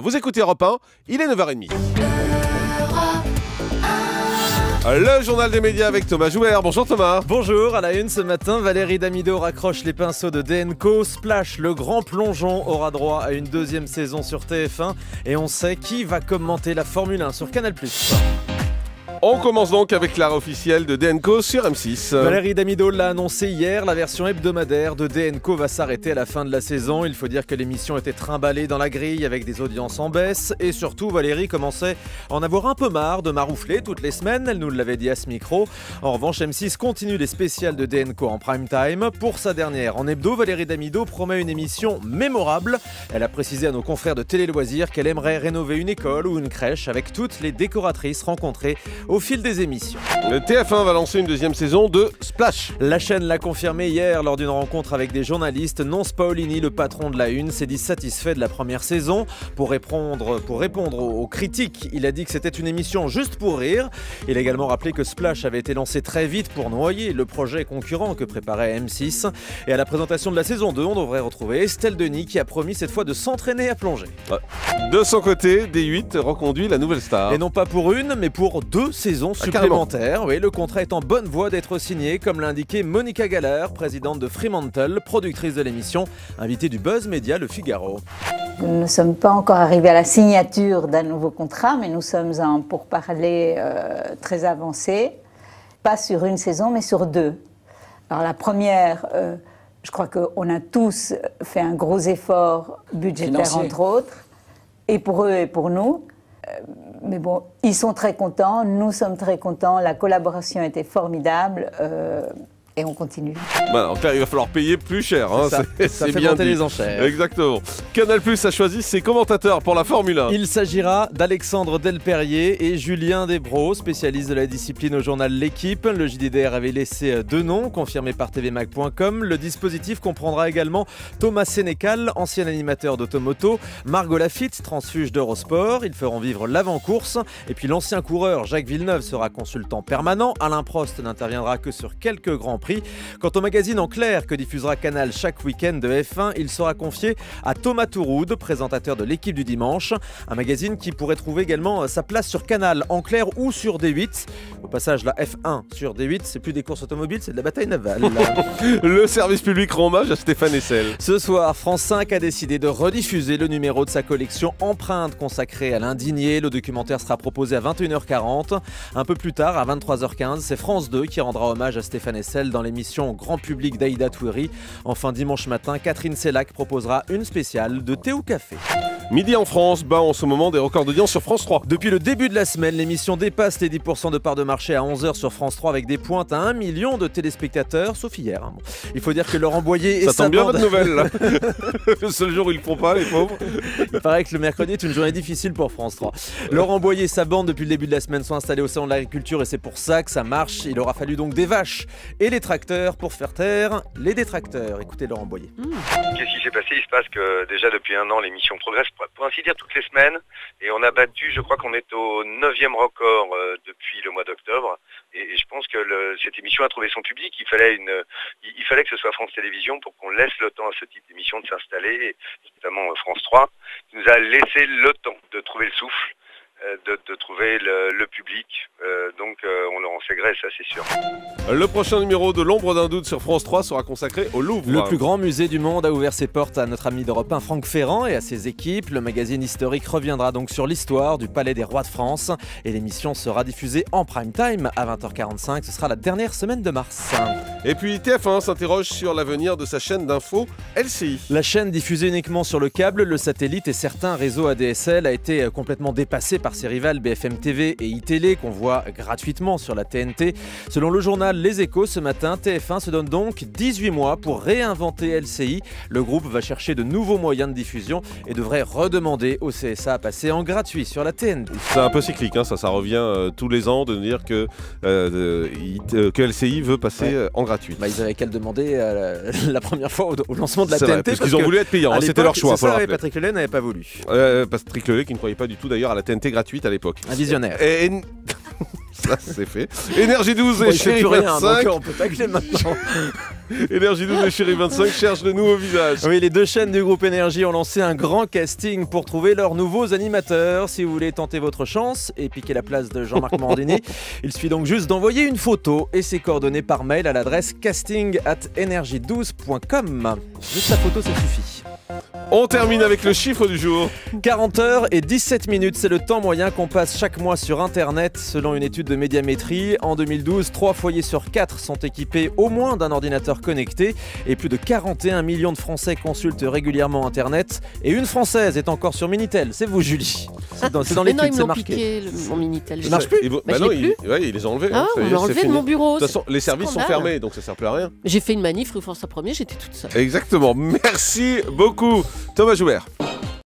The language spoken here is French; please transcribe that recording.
Vous écoutez Europe 1, il est 9h30. Le journal des médias avec Thomas Jouer. Bonjour Thomas. Bonjour, à la une ce matin, Valérie Damido raccroche les pinceaux de DNCO. Splash, le grand plongeon, aura droit à une deuxième saison sur TF1 et on sait qui va commenter la Formule 1 sur Canal+. On commence donc avec l'art officiel de DNCO sur M6. Valérie Damido l'a annoncé hier, la version hebdomadaire de DNCO va s'arrêter à la fin de la saison. Il faut dire que l'émission était trimballée dans la grille avec des audiences en baisse. Et surtout, Valérie commençait à en avoir un peu marre de maroufler toutes les semaines. Elle nous l'avait dit à ce micro. En revanche, M6 continue les spéciales de DNCO en prime time. Pour sa dernière en hebdo, Valérie Damido promet une émission mémorable. Elle a précisé à nos confrères de Télé Loisirs qu'elle aimerait rénover une école ou une crèche avec toutes les décoratrices rencontrées au fil des émissions. Le TF1 va lancer une deuxième saison de Splash. La chaîne l'a confirmé hier lors d'une rencontre avec des journalistes. Nonce Paolini, le patron de la Une, s'est dit satisfait de la première saison. Pour répondre aux critiques, il a dit que c'était une émission juste pour rire. Il a également rappelé que Splash avait été lancé très vite pour noyer le projet concurrent que préparait M6. Et à la présentation de la saison 2, on devrait retrouver Estelle Denis qui a promis cette fois de s'entraîner à plonger. De son côté, D8 reconduit la nouvelle star. Et non pas pour une, mais pour 2 saisons supplémentaires. Oui, le contrat est en bonne voie d'être signé, comme l'a indiqué Monica Galler, présidente de Fremantle, productrice de l'émission, invitée du Buzz Média Le Figaro. Nous ne sommes pas encore arrivés à la signature d'un nouveau contrat, mais nous sommes en pourparlers très avancés, pas sur une saison, mais sur 2. Alors la première, je crois qu'on a tous fait un gros effort budgétaire, financier, entre autres, et pour eux et pour nous. Mais bon, ils sont très contents, nous sommes très contents, la collaboration était formidable et on continue. En clair, il va falloir payer plus cher. Hein. Ça fait bien monter dit. les enchères. Exactement. Canal+ a choisi ses commentateurs pour la Formule 1. Il s'agira d'Alexandre Delperrier et Julien Desbros, spécialistes de la discipline au journal L'Équipe. Le JDDR avait laissé 2 noms, confirmés par tvmag.com. Le dispositif comprendra également Thomas Sénécal, ancien animateur d'Automoto, Margot Lafitte, transfuge d'Eurosport. Ils feront vivre l'avant-course. Et puis l'ancien coureur Jacques Villeneuve sera consultant permanent. Alain Prost n'interviendra que sur quelques grands prix. Quant au magazine En Clair que diffusera Canal chaque week-end de F1, il sera confié à Thomas Touroud, présentateur de l'Équipe du dimanche. Un magazine qui pourrait trouver également sa place sur Canal, En Clair ou sur D8. Au passage, la F1 sur D8, c'est plus des courses automobiles, c'est de la bataille navale. Le service public rend hommage à Stéphane Hessel. Ce soir, France 5 a décidé de rediffuser le numéro de sa collection Empreinte consacrée à l'indigné. Le documentaire sera proposé à 21h40. Un peu plus tard, à 23h15, c'est France 2 qui rendra hommage à Stéphane Hessel dans l'émission Grand Public d'Aïda Touéry. Enfin, dimanche matin, Catherine Sellac proposera une spéciale de thé ou café. Midi en France bat en ce moment des records d'audience sur France 3. Depuis le début de la semaine, l'émission dépasse les 10% de part de marché à 11h sur France 3 avec des pointes à 1 million de téléspectateurs, sauf hier. Bon. Il faut dire que Laurent Boyer et ça sa tombe bien bande... votre nouvelle là. Le seul jour où ils le font pas, les pauvres. Il paraît que le mercredi est une journée difficile pour France 3. Laurent Boyer et sa bande depuis le début de la semaine sont installés au salon de l'agriculture et c'est pour ça que ça marche. Il aura fallu donc des vaches et les tracteurs pour faire taire les détracteurs. Écoutez Laurent Boyer. Qu'est-ce qui s'est passé? Il se passe que déjà depuis 1 an l'émission progresse pour ainsi dire toutes les semaines et on a battu, je crois qu'on est au 9e record depuis le mois d'octobre et je pense que cette émission a trouvé son public. Il fallait que ce soit France Télévisions pour qu'on laisse le temps à ce type d'émission de s'installer, et notamment France 3 qui nous a laissé le temps de trouver le souffle, de trouver le public, donc on s'est gré, ça c'est sûr. Le prochain numéro de L'Ombre d'un doute sur France 3 sera consacré au Louvre. Le plus grand musée du monde a ouvert ses portes à notre ami d'Europe 1 Franck Ferrand et à ses équipes. Le magazine historique reviendra donc sur l'histoire du Palais des Rois de France et l'émission sera diffusée en prime time à 20h45. Ce sera la dernière semaine de mars. Et puis TF1 s'interroge sur l'avenir de sa chaîne d'info LCI. La chaîne diffusée uniquement sur le câble, le satellite et certains réseaux ADSL a été complètement dépassée par ses rivales BFM TV et iTélé qu'on voit gratuitement sur la TNT. Selon le journal Les Échos ce matin, TF1 se donne donc 18 mois pour réinventer LCI. Le groupe va chercher de nouveaux moyens de diffusion et devrait redemander au CSA à passer en gratuit sur la TNT. C'est un peu cyclique, hein, ça revient tous les ans de nous dire que LCI veut passer en gratuit. Ils avaient qu'à le demander la première fois au lancement de la TNT. Vrai, parce qu'ils ont voulu être payants, c'était leur choix. Ça, Patrick Lelay n'avait pas voulu. Patrick Lelay qui ne croyait pas du tout d'ailleurs à la TNT gratuite à l'époque. Un visionnaire. Ça c'est fait. Énergie 12 et Chérie 5. On peut tacler maintenant. Énergie 12 et Chérie 25 cherchent de nouveaux visages. Oui, les deux chaînes du groupe Énergie ont lancé un grand casting pour trouver leurs nouveaux animateurs. Si vous voulez tenter votre chance et piquer la place de Jean-Marc Morandini, il suffit donc juste d'envoyer une photo et ses coordonnées par mail à l'adresse casting@energie12.com. Juste la photo, ça suffit. On termine avec le chiffre du jour. 40 heures et 17 minutes, c'est le temps moyen qu'on passe chaque mois sur Internet. Selon une étude de Médiamétrie, en 2012, 3 foyers sur 4 sont équipés au moins d'un ordinateur connecté et plus de 41 millions de Français consultent régulièrement Internet. Et une Française est encore sur Minitel, c'est vous Julie. C'est dans Mais non, l'étude, ils c'est m'ont marqué. piqué mon Minitel. Ça marche plus. Bah je non, l'ai plus. ils les ont enlevés. Ah, ça y on est, l'a c'est enlevé de fini. mon bureau. De toute façon, les services sont Scandale. fermés, donc ça sert plus à rien. J'ai fait une manif rue François 1er, j'étais toute seule. Exactement. Merci beaucoup, Thomas Joubert.